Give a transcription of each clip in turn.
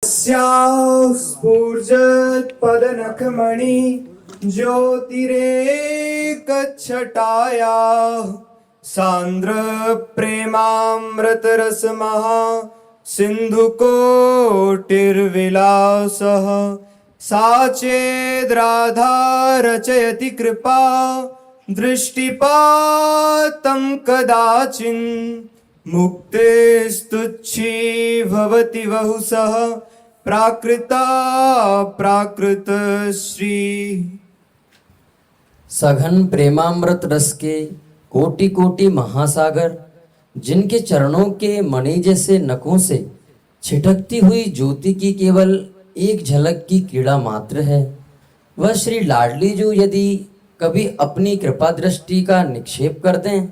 स्याः स्फुर्जत्पदनखमणि ज्योतिरेकच्छटायाः सान्द्रप्रेमामृतरसमः सिन्धुकोटिर्विलासः सा चेद्राधा रचयति कृपा दृष्टिपातं कदाचिन् मुक्तिस्तुच्छी भवति बहुशः प्राकृता प्राकृतश्री। सघन प्रेमामृत रस के कोटि कोटि महासागर, जिनके चरणों के मणि जैसे नखों से छिटकती हुई ज्योति की केवल एक झलक की कीड़ा मात्र है, वह श्री लाडली जो यदि कभी अपनी कृपा दृष्टि का निक्षेप कर दें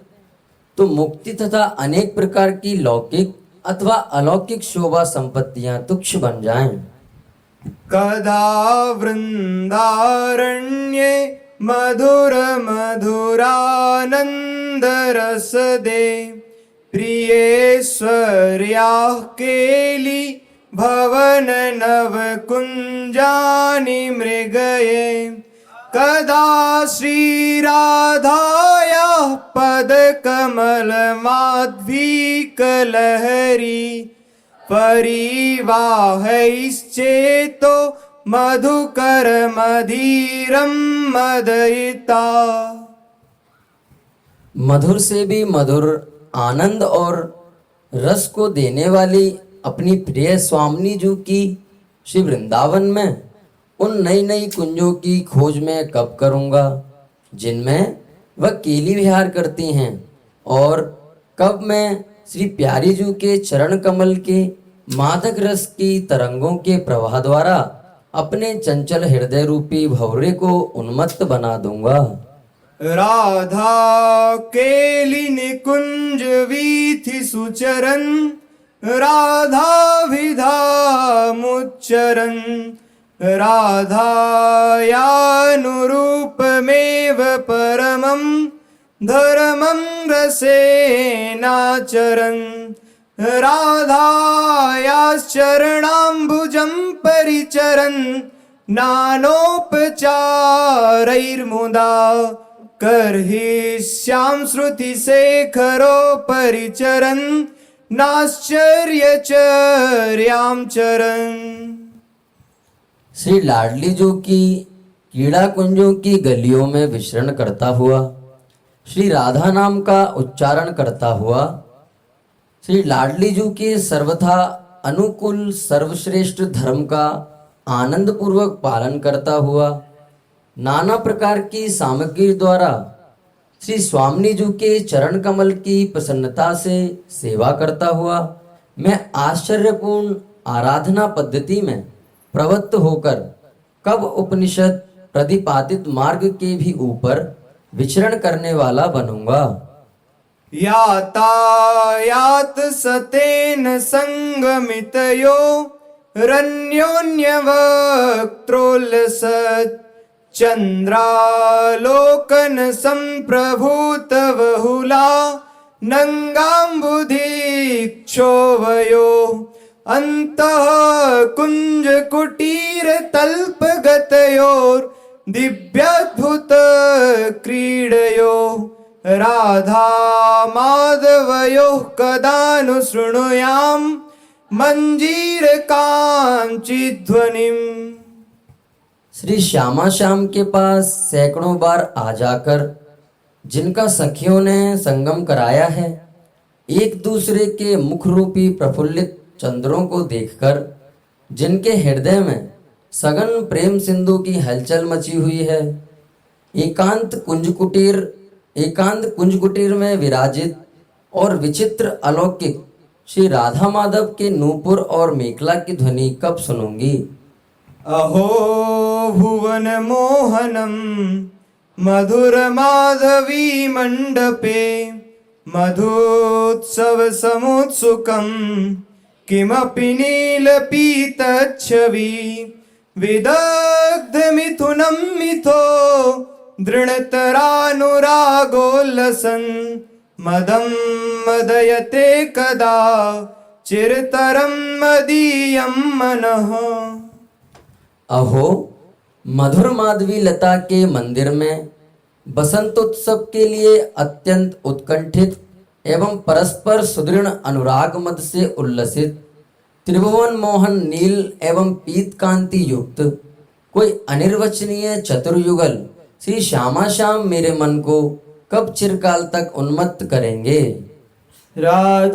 तो मुक्ति तथा अनेक प्रकार की लौकिक अथवा अलौकिक शोभा संपत्तियां तुच्छ बन जाएं। कदा वृंदारण्ये मधुर मधुरानंद रस दे प्रियेश्वर्याः केली भवन नव कुंजानि मृगये। कदा श्री राधायाः पद कमल माध्वीकलहरी परिवाहैश्चेतो मधुकर मधीरं मदयिता। मधुर से भी मधुर आनंद और रस को देने वाली अपनी प्रिय स्वामिनी जी की श्री वृंदावन में उन नई नई कुंजों की खोज में कब करूंगा जिनमें वह केली विहार करती हैं, और कब मैं श्री प्यारी जी के चरण कमल के मादक रस की तरंगों के प्रवाह द्वारा अपने चंचल हृदय रूपी भंवरे को उन्मत्त बना दूंगा। राधा केली निकुंज वीथि सुचरन राधा विधामुच्चरन राधायानुरूपमेव परमं धर्मं रसेनाचरन् राधायाश्चरणाम्बुजं परिचरन् नानोपचारैर्मुदा कर्हिष्यां श्रुतिशेखरो परिचरन् नाश्चर्यचर्यां चरन्। श्री लाडली जो की कीड़ा कुंजों की गलियों में विचरण करता हुआ, श्री राधा नाम का उच्चारण करता हुआ, श्री लाडली जी के सर्वथा अनुकूल सर्वश्रेष्ठ धर्म का आनंद पूर्वक पालन करता हुआ, नाना प्रकार की सामग्री द्वारा श्री स्वामिनी जी के चरण कमल की प्रसन्नता से सेवा करता हुआ, मैं आश्चर्यपूर्ण आराधना पद्धति में प्रवृत्त होकर कब उपनिषद प्रतिपादित मार्ग के भी ऊपर विचरण करने वाला बनूंगा। यातायात सतेन संगमितयो रन्योन्यवक्त्रोल्लसत् चंद्रालोकन संप्रभूत बहुला नंगाम्बुधिक्षोभयो अंतः कुंज कुटीर तल्पगतयोर दिव्याद्भुत क्रीडयो राधा माधवयोः कदानु शृणुयाम मंजीर कांचिध्वनिम। श्री श्यामा श्याम के पास सैकड़ों बार आ जाकर जिनका सखियों ने संगम कराया है, एक दूसरे के मुख रूपी प्रफुल्लित चंद्रों को देखकर जिनके हृदय में सघन प्रेम सिंधु की हलचल मची हुई है, एकांत कुंज कुटीर में विराजित और विचित्र अलौकिक श्री राधा माधव के नूपुर और मेखला की ध्वनि कब सुनूंगी। अहो भुवन मोहनम मधुर माधवी मंडपे मधुत्सव समुत्सुकम किमपि नीलपीतच्छवि विदग्ध मिथुनं मिथो दृढतरानुरागोल्लसन् मदं मदयते कदा चिरतरं मदीयं मनः। अहो, मधुर माधवी लता के मंदिर में बसंतोत्सव के लिए अत्यंत उत्कंठित एवं परस्पर सुदृढ़ अनुराग मद से उल्लसित त्रिभुवन मोहन नील एवं पीत कांति युक्त कोई अनिर्वचनीय चतुर्युगल श्री श्यामा श्याम मेरे मन को कब चिरकाल तक उन्मत्त करेंगे। राधा